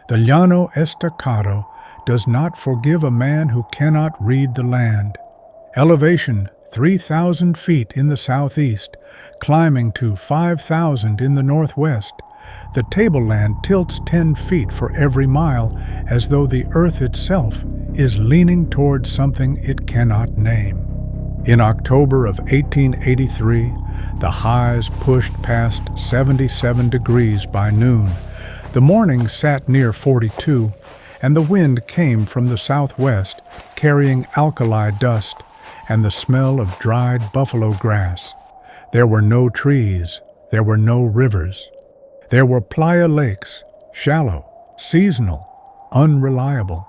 The Llano Estacado does not forgive a man who cannot read the land. Elevation 3,000 feet in the southeast, climbing to 5,000 in the northwest. The tableland tilts 10 feet for every mile, as though the earth itself is leaning towards something it cannot name. In October of 1883, the highs pushed past 77 degrees by noon. The morning sat near 42, and the wind came from the southwest, carrying alkali dust and the smell of dried buffalo grass. There were no trees, there were no rivers. There were playa lakes, shallow, seasonal, unreliable,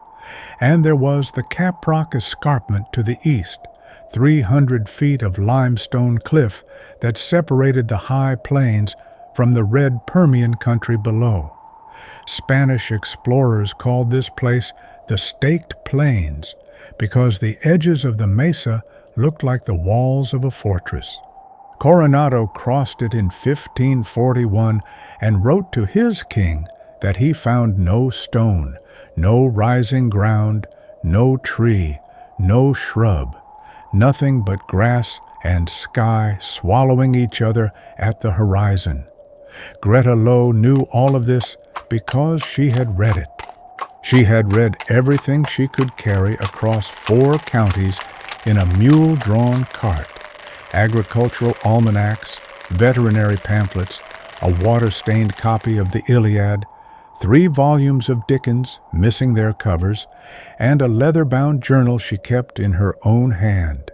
and there was the Caprock Escarpment to the east, 300 feet of limestone cliff that separated the high plains from the red Permian country below. Spanish explorers called this place the Staked Plains because the edges of the mesa looked like the walls of a fortress. Coronado crossed it in 1541 and wrote to his king that he found no stone, no rising ground, no tree, no shrub, nothing but grass and sky swallowing each other at the horizon. Greta Lowe knew all of this because she had read it. She had read everything she could carry across 4 counties in a mule-drawn cart: agricultural almanacs, veterinary pamphlets, a water-stained copy of the Iliad, 3 volumes of Dickens, missing their covers, and a leather-bound journal she kept in her own hand.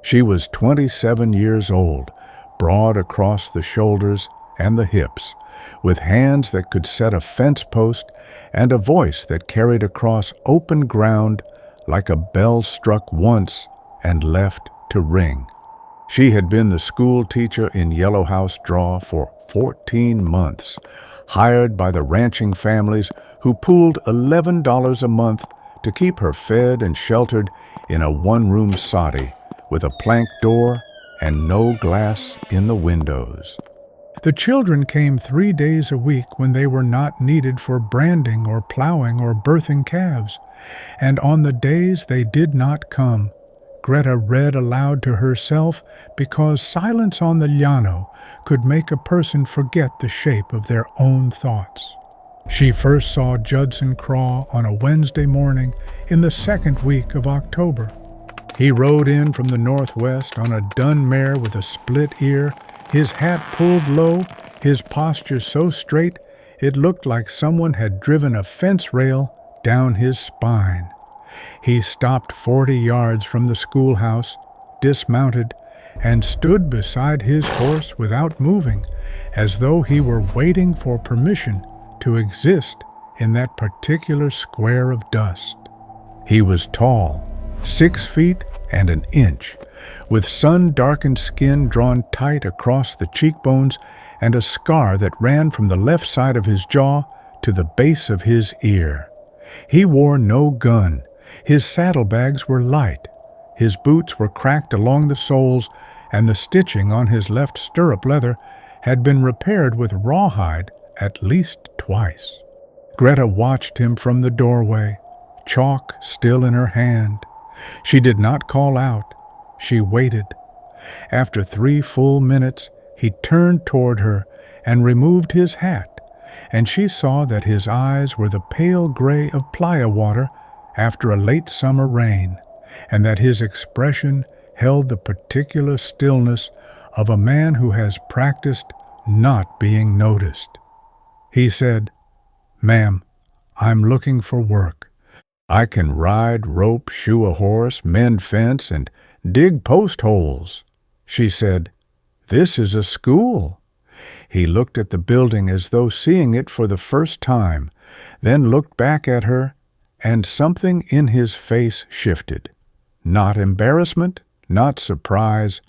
She was 27 years old, broad across the shoulders and the hips, with hands that could set a fence post and a voice that carried across open ground like a bell struck once and left to ring. She had been the school teacher in Yellowhouse Draw for 14 months, hired by the ranching families who pooled $11 a month to keep her fed and sheltered in a one-room soddie with a plank door and no glass in the windows. The children came 3 days a week when they were not needed for branding or plowing or birthing calves, and on the days they did not come, Greta read aloud to herself because silence on the Llano could make a person forget the shape of their own thoughts. She first saw Judson Crawe on a Wednesday morning in the 2nd week of October. He rode in from the northwest on a dun mare with a split ear, his hat pulled low, his posture so straight it looked like someone had driven a fence rail down his spine. He stopped 40 yards from the schoolhouse, dismounted, and stood beside his horse without moving, as though he were waiting for permission to exist in that particular square of dust. He was tall, 6 feet and an inch, with sun-darkened skin drawn tight across the cheekbones and a scar that ran from the left side of his jaw to the base of his ear. He wore no gun. His saddlebags were light. His boots were cracked along the soles, and the stitching on his left stirrup leather had been repaired with rawhide at least twice. Greta watched him from the doorway, chalk still in her hand. She did not call out. She waited. After 3 full minutes, he turned toward her and removed his hat, and she saw that his eyes were the pale gray of playa water after a late summer rain, and that his expression held the particular stillness of a man who has practiced not being noticed. He said, "Ma'am, I'm looking for work. I can ride, rope, shoe a horse, mend fence, and dig post holes." She said, "This is a school." He looked at the building as though seeing it for the first time, then looked back at her, and something in his face shifted. Not embarrassment, not surprise,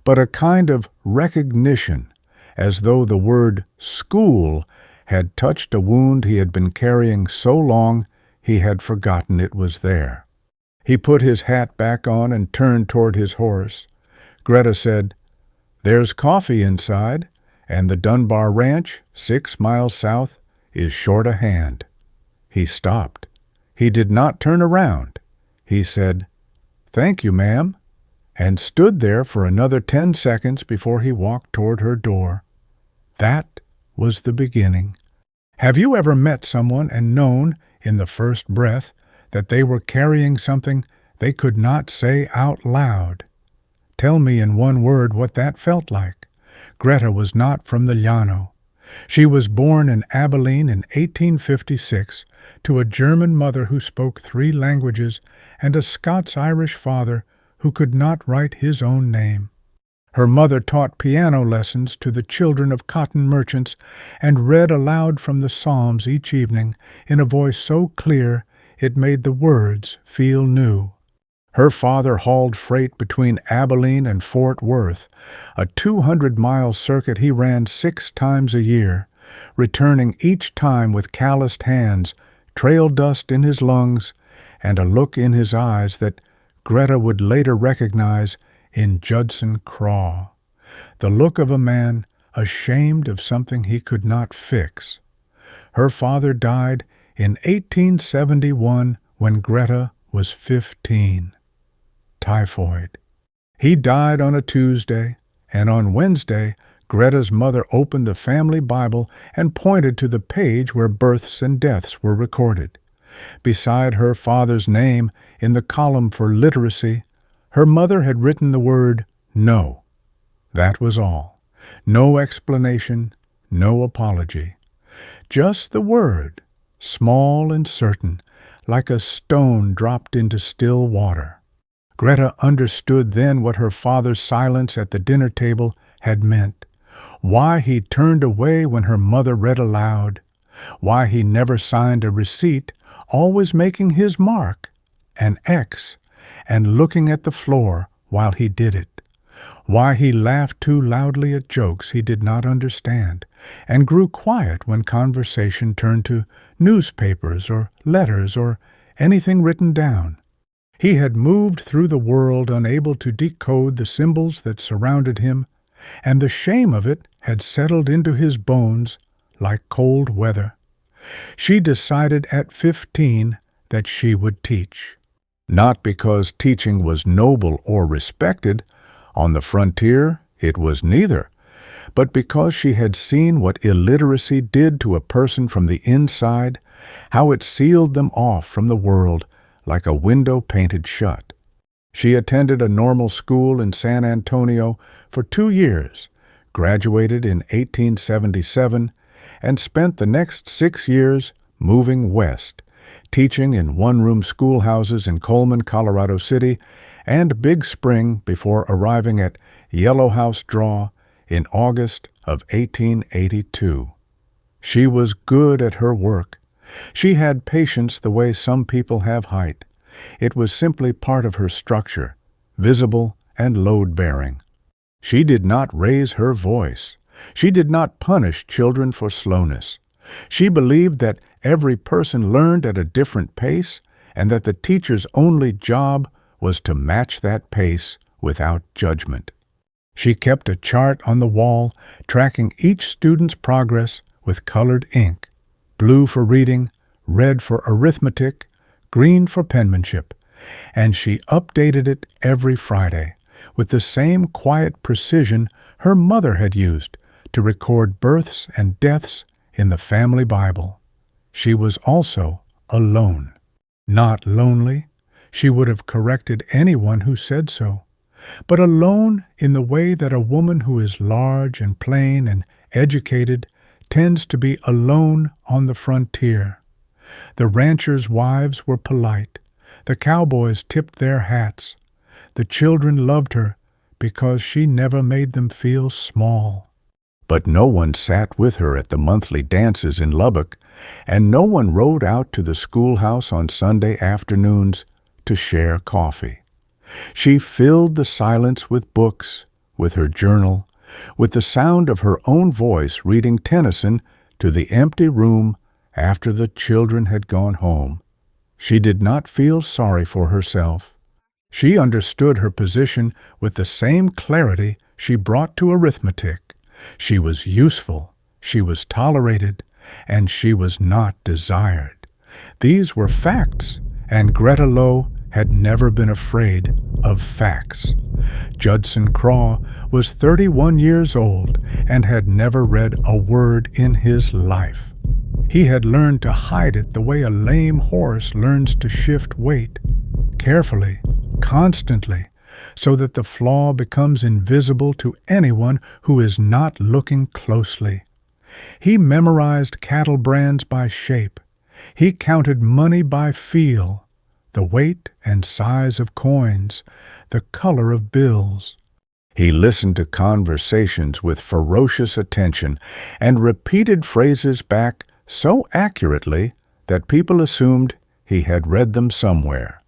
but a kind of recognition, as though the word school had touched a wound he had been carrying so long he had forgotten it was there. He put his hat back on and turned toward his horse. Greta said, "There's coffee inside, and the Dunbar Ranch, 6 miles south, is short a hand." He stopped. He did not turn around. He said, "Thank you, ma'am," and stood there for another 10 seconds before he walked toward her door. That was the beginning. Have you ever met someone and known, in the first breath, that they were carrying something they could not say out loud? Tell me in one word what that felt like. Greta was not from the Llano. She was born in Abilene in 1856 to a German mother who spoke 3 languages and a Scots-Irish father who could not write his own name. Her mother taught piano lessons to the children of cotton merchants and read aloud from the Psalms each evening in a voice so clear it made the words feel new. Her father hauled freight between Abilene and Fort Worth, a 200-mile circuit he ran 6 times a year, returning each time with calloused hands, trail dust in his lungs, and a look in his eyes that Greta would later recognize in Judson Crawe, the look of a man ashamed of something he could not fix. Her father died in 1871 when Greta was 15. Typhoid. He died on a Tuesday, and on Wednesday, Greta's mother opened the family Bible and pointed to the page where births and deaths were recorded. Beside her father's name in the column for literacy, her mother had written the word "no." That was all. No explanation, no apology. Just the word, small and certain, like a stone dropped into still water. Greta understood then what her father's silence at the dinner table had meant, why he turned away when her mother read aloud, why he never signed a receipt, always making his mark, an X, and looking at the floor while he did it, why he laughed too loudly at jokes he did not understand, and grew quiet when conversation turned to newspapers or letters or anything written down. He had moved through the world unable to decode the symbols that surrounded him, and the shame of it had settled into his bones like cold weather. She decided at 15 that she would teach. Not because teaching was noble or respected, on the frontier it was neither, but because she had seen what illiteracy did to a person from the inside, how it sealed them off from the world like a window painted shut. She attended a normal school in San Antonio for 2 years, graduated in 1877, and spent the next 6 years moving west, teaching in one-room schoolhouses in Coleman, Colorado City, and Big Spring before arriving at Yellowhouse Draw in August of 1882. She was good at her work. She had patience the way some people have height. It was simply part of her structure, visible and load-bearing. She did not raise her voice. She did not punish children for slowness. She believed that every person learned at a different pace and that the teacher's only job was to match that pace without judgment. She kept a chart on the wall tracking each student's progress with colored ink, blue for reading, red for arithmetic, green for penmanship, and she updated it every Friday with the same quiet precision her mother had used to record births and deaths in the family Bible. She was also alone. Not lonely. She would have corrected anyone who said so. But alone in the way that a woman who is large and plain and educated tends to be alone on the frontier. The ranchers' wives were polite. The cowboys tipped their hats. The children loved her because she never made them feel small. But no one sat with her at the monthly dances in Lubbock, and no one rode out to the schoolhouse on Sunday afternoons to share coffee. She filled the silence with books, with her journal, with the sound of her own voice reading Tennyson to the empty room after the children had gone home. She did not feel sorry for herself. She understood her position with the same clarity she brought to arithmetic. She was useful, she was tolerated, and she was not desired. These were facts, and Greta Lowe had never been afraid of facts. Judson Crawe was 31 years old and had never read a word in his life. He had learned to hide it the way a lame horse learns to shift weight, carefully, constantly, so that the flaw becomes invisible to anyone who is not looking closely. He memorized cattle brands by shape. He counted money by feel, the weight and size of coins, the color of bills. He listened to conversations with ferocious attention and repeated phrases back so accurately that people assumed he had read them somewhere.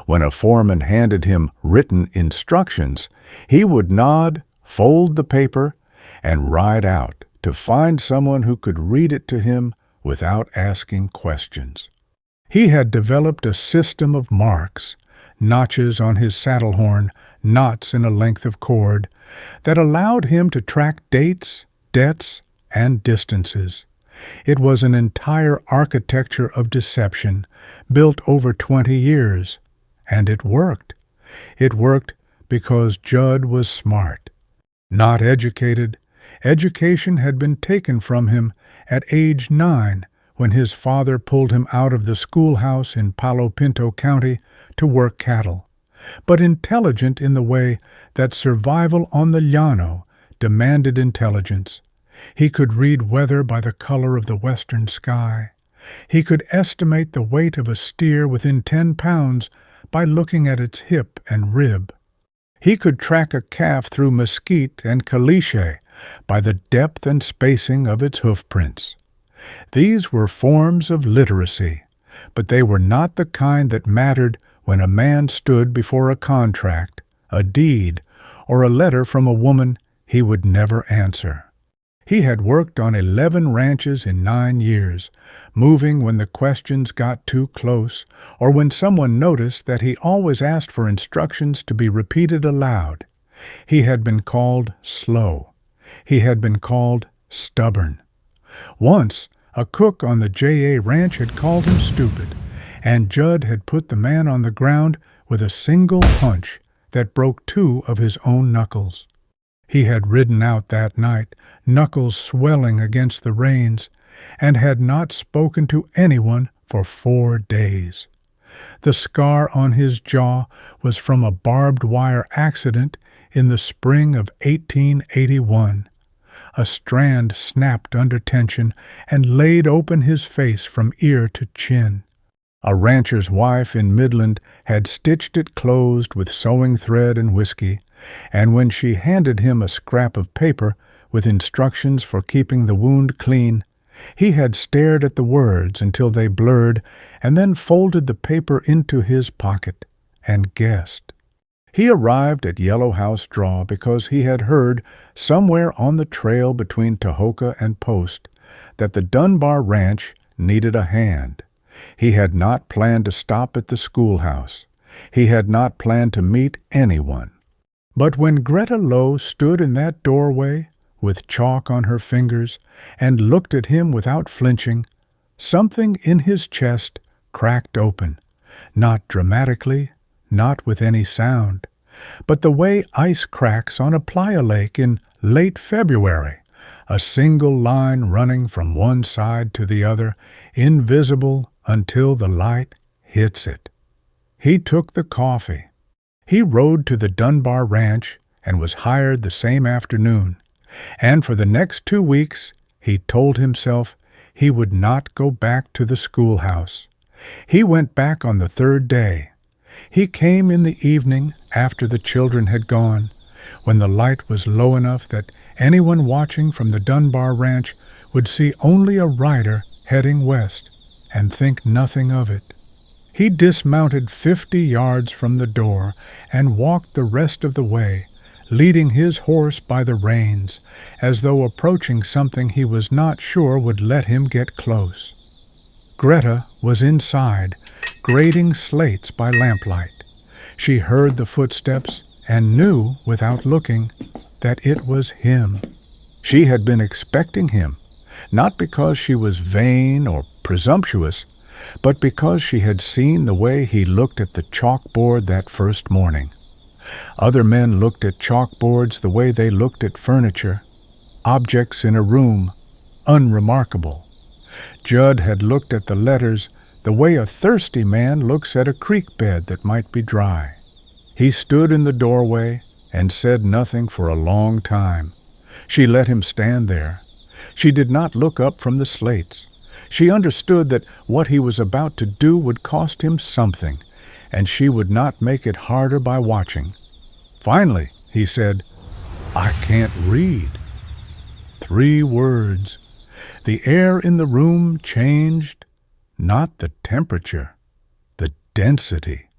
When a foreman handed him written instructions, he would nod, fold the paper, and ride out to find someone who could read it to him without asking questions. He had developed a system of marks, notches on his saddle horn, knots in a length of cord, that allowed him to track dates, debts, and distances. It was an entire architecture of deception, built over 20 years, and it worked. It worked because Judd was smart. Not educated, education had been taken from him at age 9, when his father pulled him out of the schoolhouse in Palo Pinto County to work cattle, but intelligent in the way that survival on the Llano demanded intelligence. He could read weather by the color of the western sky. He could estimate the weight of a steer within 10 pounds by looking at its hip and rib. He could track a calf through mesquite and caliche by the depth and spacing of its hoofprints. These were forms of literacy, but they were not the kind that mattered when a man stood before a contract, a deed, or a letter from a woman he would never answer. He had worked on 11 ranches in 9 years, moving when the questions got too close, or when someone noticed that he always asked for instructions to be repeated aloud. He had been called slow. He had been called stubborn. Once, a cook on the J.A. ranch had called him stupid, and Judd had put the man on the ground with a single punch that broke 2 of his own knuckles. He had ridden out that night, knuckles swelling against the reins, and had not spoken to anyone for 4 days. The scar on his jaw was from a barbed wire accident in the spring of 1881. A strand snapped under tension and laid open his face from ear to chin. A rancher's wife in Midland had stitched it closed with sewing thread and whiskey, and when she handed him a scrap of paper with instructions for keeping the wound clean, he had stared at the words until they blurred and then folded the paper into his pocket and guessed. He arrived at Yellowhouse Draw because he had heard somewhere on the trail between Tahoka and Post that the Dunbar Ranch needed a hand. He had not planned to stop at the schoolhouse. He had not planned to meet anyone. But when Greta Lowe stood in that doorway, with chalk on her fingers, and looked at him without flinching, something in his chest cracked open, not dramatically, not with any sound, but the way ice cracks on a playa lake in late February, a single line running from one side to the other, invisible until the light hits it. He took the coffee. He rode to the Dunbar Ranch and was hired the same afternoon, and for the next 2 weeks he told himself he would not go back to the schoolhouse. He went back on the 3rd day. He came in the evening after the children had gone, when the light was low enough that anyone watching from the Dunbar Ranch would see only a rider heading west and think nothing of it. He dismounted 50 yards from the door and walked the rest of the way, leading his horse by the reins, as though approaching something he was not sure would let him get close. Greta was inside, grading slates by lamplight. She heard the footsteps and knew, without looking, that it was him. She had been expecting him, not because she was vain or presumptuous, but because she had seen the way he looked at the chalkboard that first morning. Other men looked at chalkboards the way they looked at furniture, objects in a room, unremarkable. Judd had looked at the letters the way a thirsty man looks at a creek bed that might be dry. He stood in the doorway and said nothing for a long time. She let him stand there. She did not look up from the slates. She understood that what he was about to do would cost him something, and she would not make it harder by watching. Finally, he said, "I can't read." 3 words. The air in the room changed, not the temperature, the density,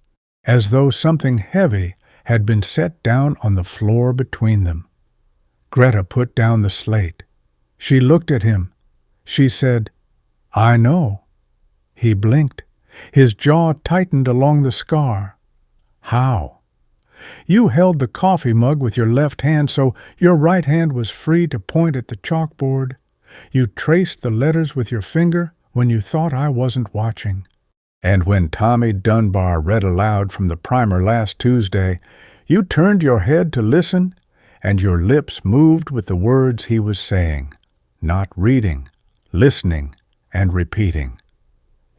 as though something heavy had been set down on the floor between them. Greta put down the slate. She looked at him. She said, "I know." He blinked. His jaw tightened along the scar. "How?" "You held the coffee mug with your left hand so your right hand was free to point at the chalkboard. You traced the letters with your finger when you thought I wasn't watching. And when Tommy Dunbar read aloud from the primer last Tuesday, you turned your head to listen, and your lips moved with the words he was saying, not reading, listening, and repeating."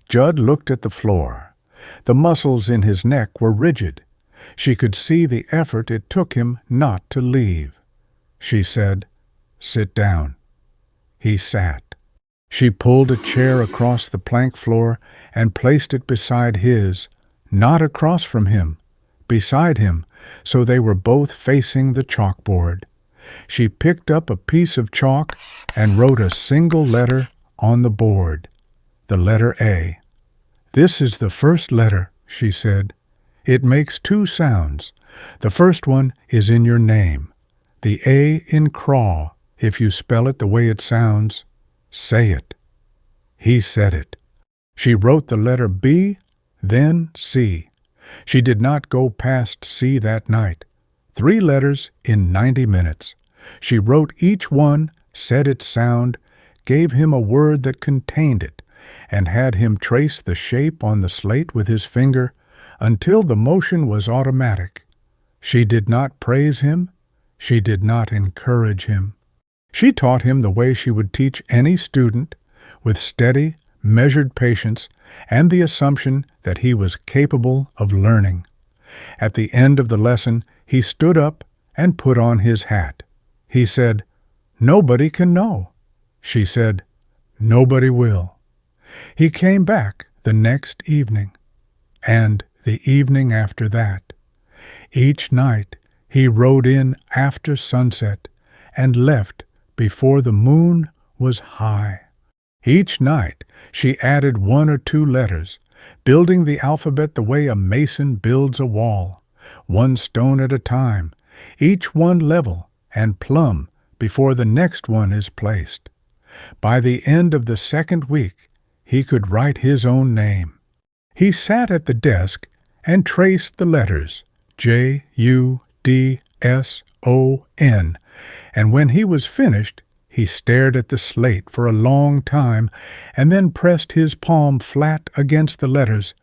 Judd looked at the floor. The muscles in his neck were rigid. She could see the effort it took him not to leave. She said, "Sit down." He sat. She pulled a chair across the plank floor and placed it beside his, not across from him, beside him, so they were both facing the chalkboard. She picked up a piece of chalk and wrote a single letter on the board, the letter A. "This is the first letter," she said. "It makes 2 sounds. The first one is in your name. The A in Crawe, if you spell it the way it sounds. Say it." He said it. She wrote the letter B, then C. She did not go past C that night. 3 letters in 90 minutes. She wrote each one, said its sound, gave him a word that contained it, and had him trace the shape on the slate with his finger until the motion was automatic. She did not praise him. She did not encourage him. She taught him the way she would teach any student, with steady, measured patience and the assumption that he was capable of learning. At the end of the lesson, he stood up and put on his hat. He said, "Nobody can know." She said, "Nobody will." He came back the next evening, and the evening after that. Each night he rode in after sunset and left before the moon was high. Each night she added 1 or 2 letters, building the alphabet the way a mason builds a wall, 1 stone at a time, each one level and plumb before the next one is placed. By the end of the 2nd week, he could write his own name. He sat at the desk and traced the letters Judson, and when he was finished, he stared at the slate for a long time and then pressed his palm flat against the letters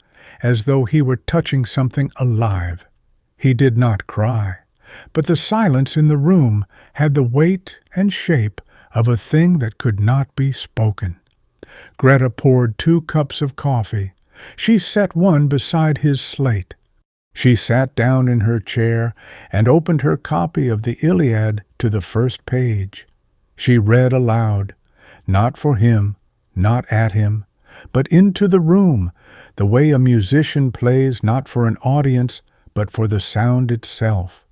as though he were touching something alive. He did not cry, but the silence in the room had the weight and shape of a thing that could not be spoken. Greta poured 2 cups of coffee. She set one beside his slate. She sat down in her chair and opened her copy of the Iliad to the first page. She read aloud, not for him, not at him, but into the room, the way a musician plays not for an audience, but for the sound itself.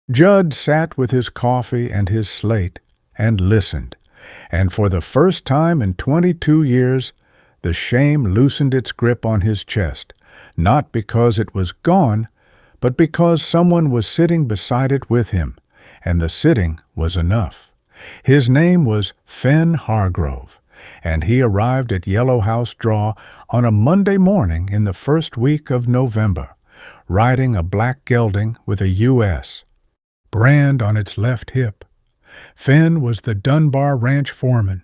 Judd sat with his coffee and his slate and listened, and for the first time in 22 years, the shame loosened its grip on his chest, not because it was gone, but because someone was sitting beside it with him, and the sitting was enough. His name was Fen Hargrove, and he arrived at Yellowhouse Draw on a Monday morning in the first week of November, riding a black gelding with a U.S. brand on its left hip. Fen was the Dunbar Ranch foreman,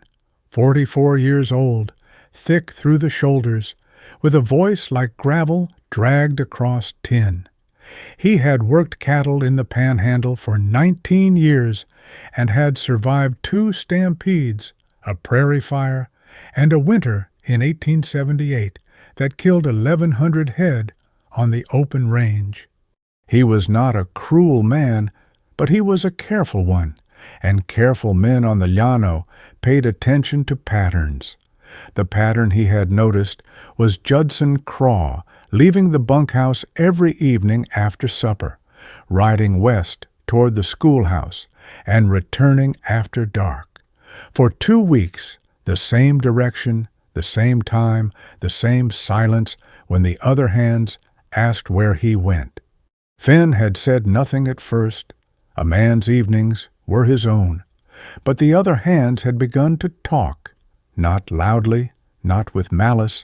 44 years old, thick through the shoulders, with a voice like gravel dragged across tin. He had worked cattle in the Panhandle for 19 years and had survived 2 stampedes, a prairie fire, and a winter in 1878 that killed 1,100 head on the open range. He was not a cruel man, but he was a careful one, and careful men on the Llano paid attention to patterns. The pattern he had noticed was Judson Crawe leaving the bunkhouse every evening after supper, riding west toward the schoolhouse, and returning after dark. For 2 weeks, the same direction, the same time, the same silence when the other hands asked where he went. Finn had said nothing at first. A man's evenings were his own. But the other hands had begun to talk, not loudly, not with malice,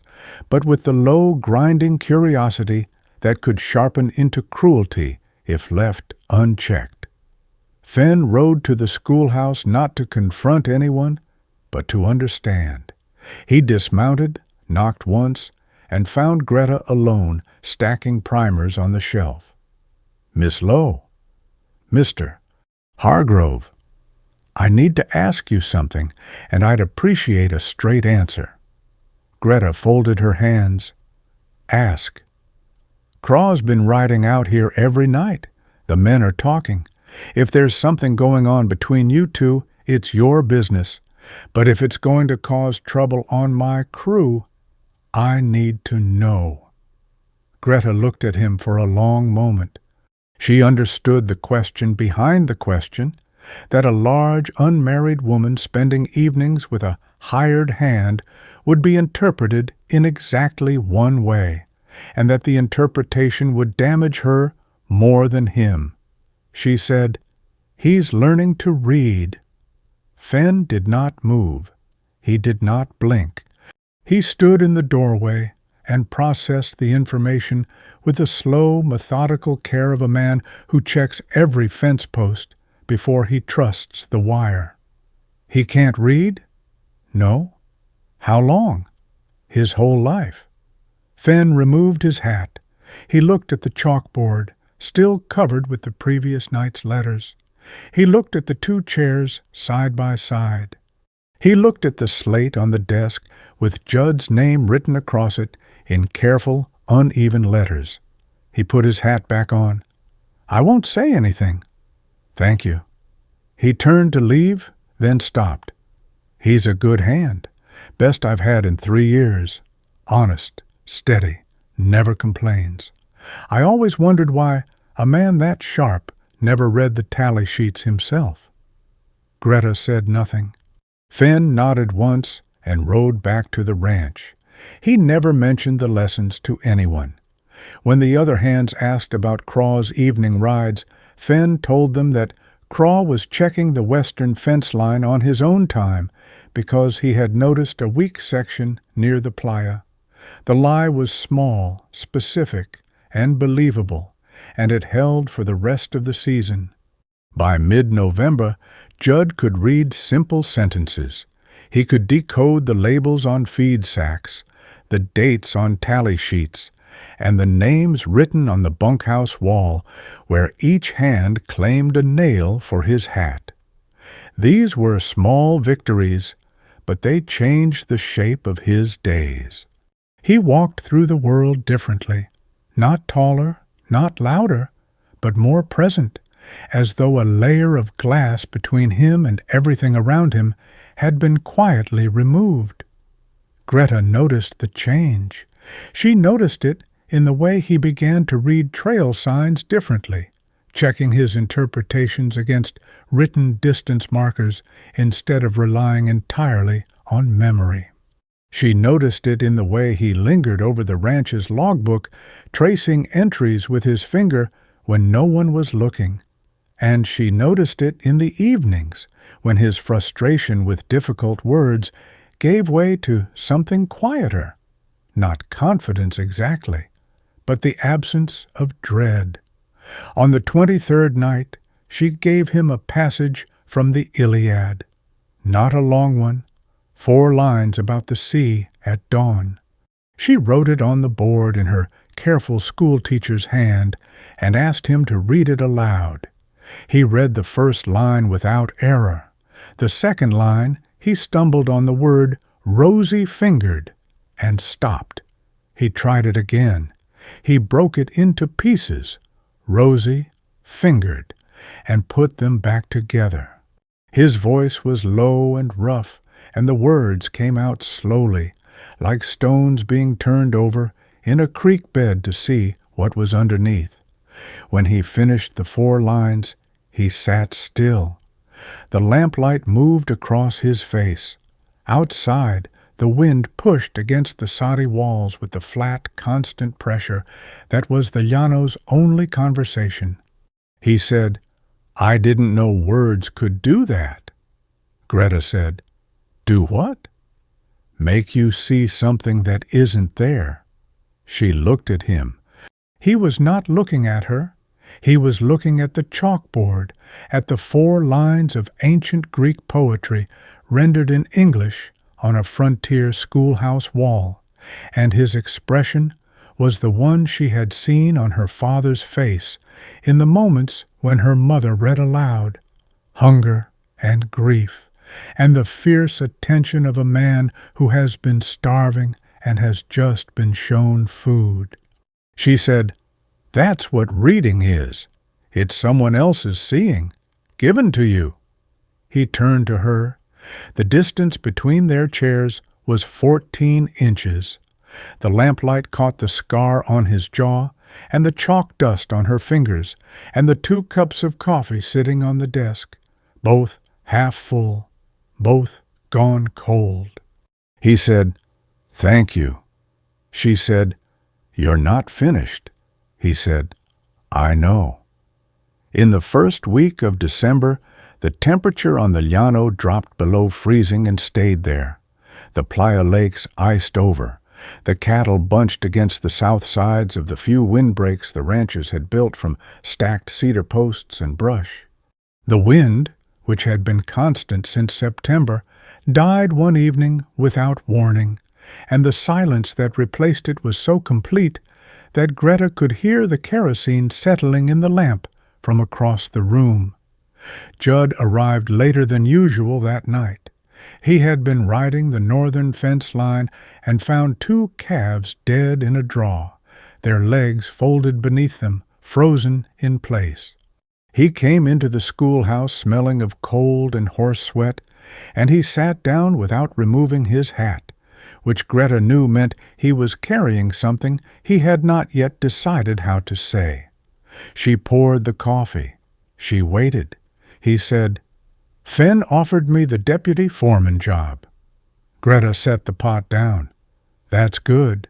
but with the low, grinding curiosity that could sharpen into cruelty if left unchecked. Finn rode to the schoolhouse not to confront anyone, but to understand. He dismounted, knocked once, and found Greta alone, stacking primers on the shelf. "Miss Lowe." "Mr. Hargrove, I need to ask you something, and I'd appreciate a straight answer." Greta folded her hands. "Ask." "Craw's been riding out here every night. The men are talking. If there's something going on between you two, it's your business. But if it's going to cause trouble on my crew, I need to know." Greta looked at him for a long moment. She understood the question behind the question, that a large, unmarried woman spending evenings with a hired hand would be interpreted in exactly one way, and that the interpretation would damage her more than him. She said, "He's learning to read." Finn did not move. He did not blink. He stood in the doorway and processed the information with the slow, methodical care of a man who checks every fence post before he trusts the wire. "He can't read?" "No." "How long?" "His whole life." Finn removed his hat. He looked at the chalkboard, still covered with the previous night's letters. He looked at the 2 chairs side by side. He looked at the slate on the desk with Judd's name written across it in careful, uneven letters. He put his hat back on. "I won't say anything." "Thank you." He turned to leave, then stopped. "He's a good hand. Best I've had in 3 years. Honest, steady, never complains. I always wondered why a man that sharp never read the tally sheets himself." Greta said nothing. Finn nodded once and rode back to the ranch. He never mentioned the lessons to anyone. When the other hands asked about Craw's evening rides, Finn told them that Craw was checking the western fence line on his own time because he had noticed a weak section near the playa. The lie was small, specific, and believable, and it held for the rest of the season. By mid-November, Judd could read simple sentences. He could decode the labels on feed sacks, the dates on tally sheets, and the names written on the bunkhouse wall, where each hand claimed a nail for his hat. These were small victories, but they changed the shape of his days. He walked through the world differently, not taller, not louder, but more present, as though a layer of glass between him and everything around him had been quietly removed. Greta noticed the change. She noticed it in the way he began to read trail signs differently, checking his interpretations against written distance markers instead of relying entirely on memory. She noticed it in the way he lingered over the ranch's logbook, tracing entries with his finger when no one was looking. And she noticed it in the evenings, when his frustration with difficult words gave way to something quieter. Not confidence exactly, but the absence of dread. On the 23rd night, she gave him a passage from the Iliad. Not a long one, 4 lines about the sea at dawn. She wrote it on the board in her careful schoolteacher's hand and asked him to read it aloud. He read the first line without error. The second line, he stumbled on the word rosy-fingered and stopped. He tried it again. He broke it into pieces, rosy-fingered, and put them back together. His voice was low and rough, and the words came out slowly, like stones being turned over in a creek bed to see what was underneath. When he finished the 4 lines, he sat still. The lamplight moved across his face. Outside, the wind pushed against the soddie walls with the flat, constant pressure that was the Llano's only conversation. He said, "I didn't know words could do that." Greta said, "Do what?" "Make you see something that isn't there." She looked at him. He was not looking at her. He was looking at the chalkboard, at the 4 lines of ancient Greek poetry rendered in English on a frontier schoolhouse wall, and his expression was the one she had seen on her father's face in the moments when her mother read aloud: hunger and grief, and the fierce attention of a man who has been starving and has just been shown food. She said, "That's what reading is. It's someone else's seeing, given to you." He turned to her. The distance between their chairs was 14 inches. The lamplight caught the scar on his jaw, and the chalk dust on her fingers, and the 2 cups of coffee sitting on the desk, both half full, both gone cold. He said, "Thank you." She said, "You're not finished." He said, "I know." In the first week of December, the temperature on the Llano dropped below freezing and stayed there. The playa lakes iced over. The cattle bunched against the south sides of the few windbreaks the ranchers had built from stacked cedar posts and brush. The wind, which had been constant since September, died one evening without warning, and the silence that replaced it was so complete that Greta could hear the kerosene settling in the lamp from across the room. Judd arrived later than usual that night. He had been riding the northern fence line and found 2 calves dead in a draw, their legs folded beneath them, frozen in place. He came into the schoolhouse smelling of cold and horse sweat, and he sat down without removing his hat, which Greta knew meant he was carrying something he had not yet decided how to say. She poured the coffee. She waited. He said, "Fen offered me the deputy foreman job." Greta set the pot down. "That's good.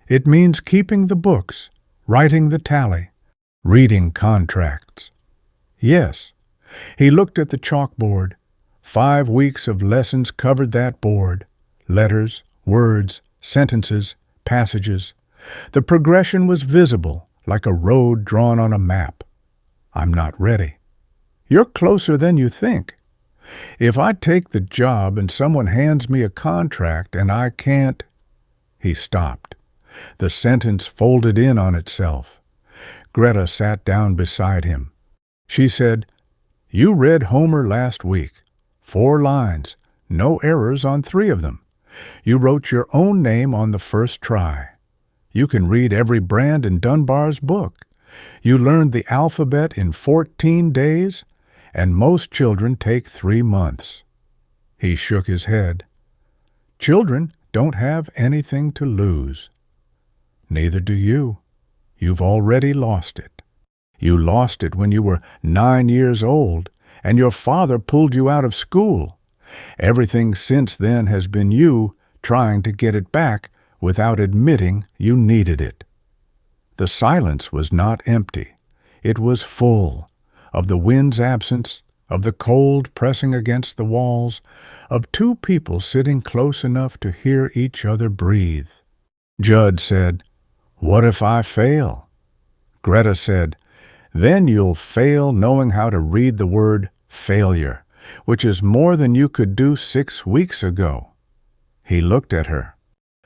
It means keeping the books, writing the tally, reading contracts." "Yes." He looked at the chalkboard. 5 weeks of lessons covered that board. Letters, words, sentences, passages. The progression was visible, like a road drawn on a map. "I'm not ready." "You're closer than you think. If I take the job and someone hands me a contract and I can't—" He stopped. The sentence folded in on itself. Greta sat down beside him. She said, "You read Homer last week. 4 lines, no errors on 3 of them. You wrote your own name on the first try. You can read every brand in Dunbar's book. You learned the alphabet in 14 days, and most children take 3 months. He shook his head. "Children don't have anything to lose." "Neither do you. You've already lost it. You lost it when you were 9 years old, and your father pulled you out of school. Everything since then has been you trying to get it back without admitting you needed it." The silence was not empty. It was full of the wind's absence, of the cold pressing against the walls, of 2 people sitting close enough to hear each other breathe. Judd said, "What if I fail?" Greta said, "Then you'll fail knowing how to read the word failure, which is more than you could do 6 weeks ago." He looked at her.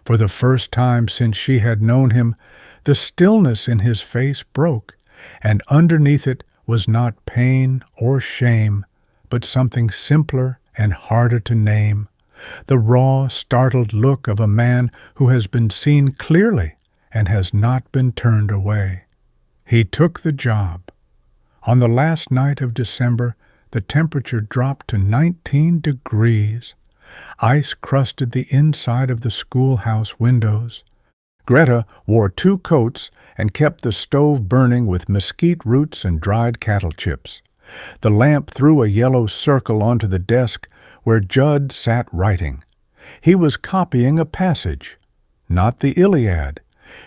For the first time since she had known him, the stillness in his face broke, and underneath it was not pain or shame, but something simpler and harder to name, the raw, startled look of a man who has been seen clearly and has not been turned away. He took the job. On the last night of December, the temperature dropped to 19 degrees. Ice crusted the inside of the schoolhouse windows. Greta wore 2 coats and kept the stove burning with mesquite roots and dried cattle chips. The lamp threw a yellow circle onto the desk where Judd sat writing. He was copying a passage, not the Iliad.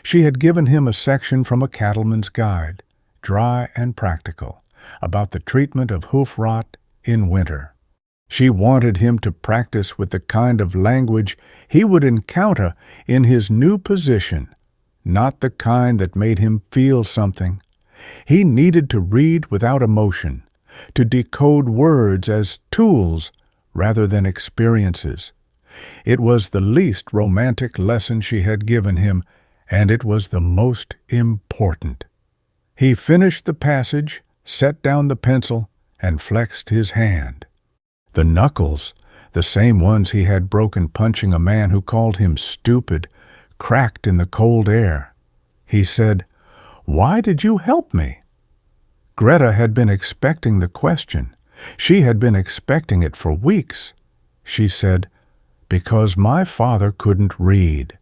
She had given him a section from a cattleman's guide, dry and practical, about the treatment of hoof rot in winter. She wanted him to practice with the kind of language he would encounter in his new position, not the kind that made him feel something. He needed to read without emotion, to decode words as tools rather than experiences. It was the least romantic lesson she had given him, and it was the most important. He finished the passage, set down the pencil, and flexed his hand. The knuckles, the same ones he had broken punching a man who called him stupid, cracked in the cold air. He said, "Why did you help me?" Greta had been expecting the question. She had been expecting it for weeks. She said, "Because my father couldn't read.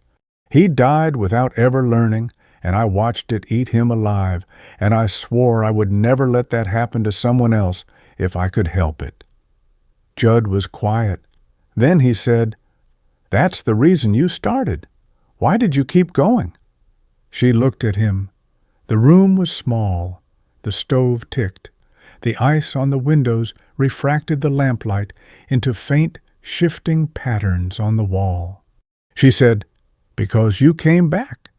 He died without ever learning, and I watched it eat him alive, and I swore I would never let that happen to someone else if I could help it." Judd was quiet. Then he said, "That's the reason you started. Why did you keep going?" She looked at him. The room was small. The stove ticked. The ice on the windows refracted the lamplight into faint, shifting patterns on the wall. She said, "Because you came back.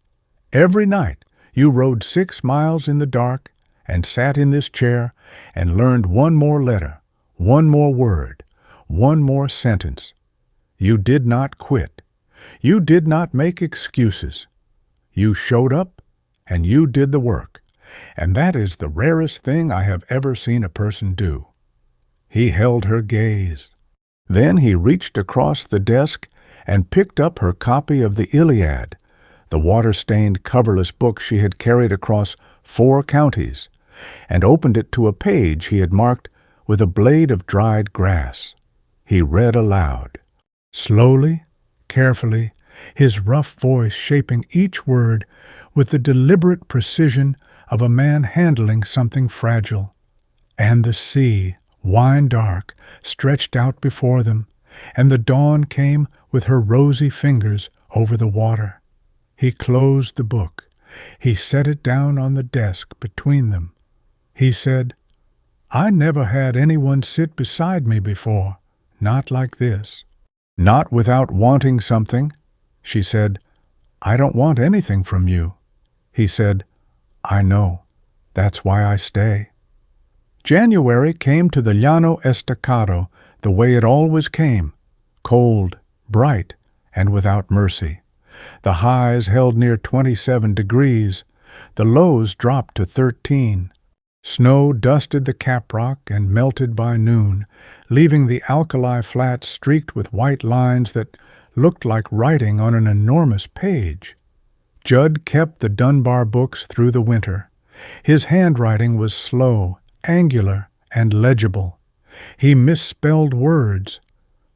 Every night you rode 6 miles in the dark and sat in this chair and learned one more letter, one more word, one more sentence. You did not quit. You did not make excuses. You showed up and you did the work, and that is the rarest thing I have ever seen a person do." He held her gaze. Then he reached across the desk and picked up her copy of the Iliad, the water-stained, coverless book she had carried across 4 counties, and opened it to a page he had marked with a blade of dried grass. He read aloud. Slowly, carefully, his rough voice shaping each word with the deliberate precision of a man handling something fragile. And the sea, wine-dark, stretched out before them, and the dawn came with her rosy fingers over the water. He closed the book. He set it down on the desk between them. He said, "I never had anyone sit beside me before, not like this." Not without wanting something. She said, "I don't want anything from you." He said, "I know. That's why I stay." January came to the Llano Estacado the way it always came, cold, bright, and without mercy. The highs held near 27 degrees. The lows dropped to 13. Snow dusted the caprock and melted by noon, leaving the alkali flats streaked with white lines that looked like writing on an enormous page. Judd kept the Dunbar books through the winter. His handwriting was slow, angular, and legible. He misspelled words.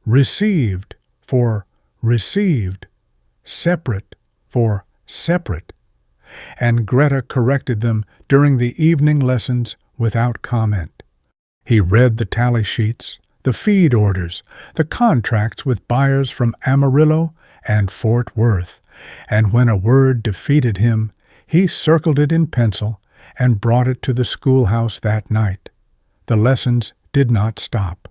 Received for received, separate for separate, and Greta corrected them during the evening lessons without comment. He read the tally sheets, the feed orders, the contracts with buyers from Amarillo and Fort Worth, and when a word defeated him, he circled it in pencil and brought it to the schoolhouse that night. The lessons did not stop.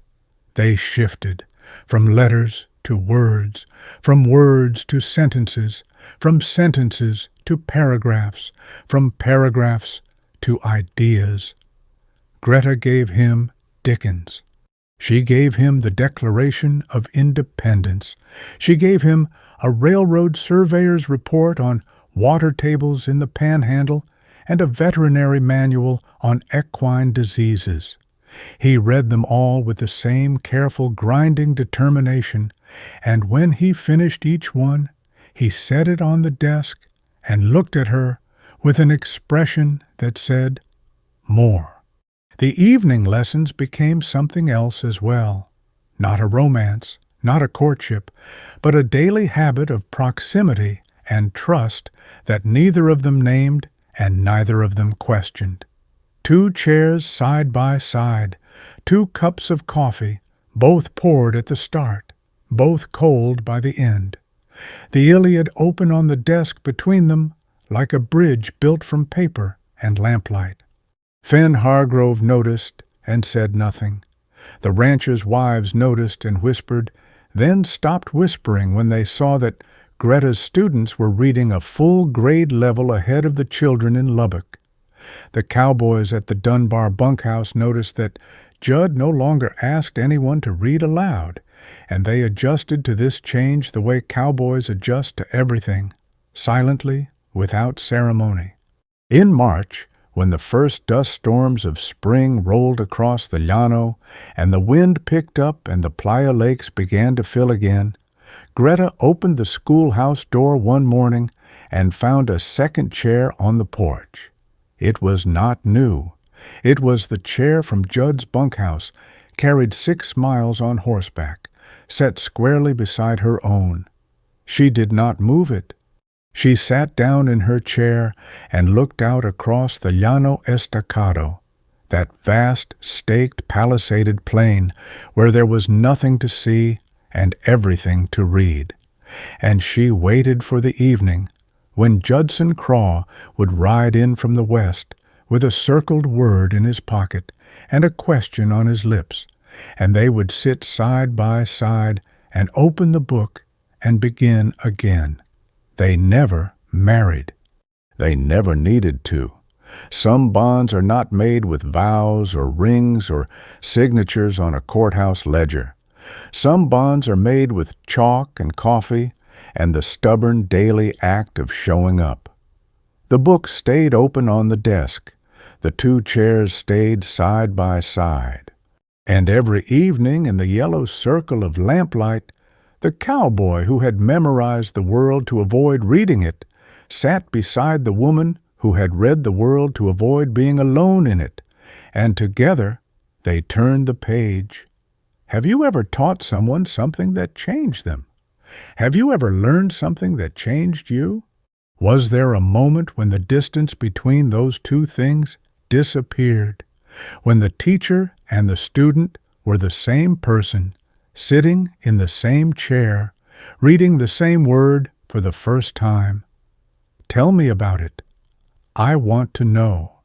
They shifted from letters to words, from words to sentences, from sentences to paragraphs, from paragraphs to ideas. Greta gave him Dickens. She gave him the Declaration of Independence. She gave him a railroad surveyor's report on water tables in the Panhandle and a veterinary manual on equine diseases. He read them all with the same careful, grinding determination, and when he finished each one, he set it on the desk and looked at her with an expression that said, "More." The evening lessons became something else as well. Not a romance, not a courtship, but a daily habit of proximity and trust that neither of them named and neither of them questioned. 2 chairs side by side, 2 cups of coffee, both poured at the start, both cold by the end. The Iliad open on the desk between them like a bridge built from paper and lamplight. Finn Hargrove noticed and said nothing. The ranchers' wives noticed and whispered, then stopped whispering when they saw that Greta's students were reading a full grade level ahead of the children in Lubbock. The cowboys at the Dunbar bunkhouse noticed that Judd no longer asked anyone to read aloud, and they adjusted to this change the way cowboys adjust to everything, silently, without ceremony. In March, when the first dust storms of spring rolled across the Llano and the wind picked up and the playa lakes began to fill again, Greta opened the schoolhouse door one morning and found a second chair on the porch. It was not new. It was the chair from Judd's bunkhouse, carried 6 miles on horseback, set squarely beside her own. She did not move it. She sat down in her chair and looked out across the Llano Estacado, that vast, staked, palisaded plain where there was nothing to see and everything to read. And she waited for the evening, when Judson Crawe would ride in from the west with a circled word in his pocket and a question on his lips, and they would sit side by side and open the book and begin again. They never married. They never needed to. Some bonds are not made with vows or rings or signatures on a courthouse ledger. Some bonds are made with chalk and coffee and the stubborn daily act of showing up. The book stayed open on the desk. The 2 chairs stayed side by side. And every evening in the yellow circle of lamplight, the cowboy who had memorized the world to avoid reading it sat beside the woman who had read the world to avoid being alone in it, and together they turned the page. Have you ever taught someone something that changed them? Have you ever learned something that changed you? Was there a moment when the distance between those 2 things disappeared, when the teacher and the student were the same person, sitting in the same chair, reading the same word for the first time? Tell me about it. I want to know.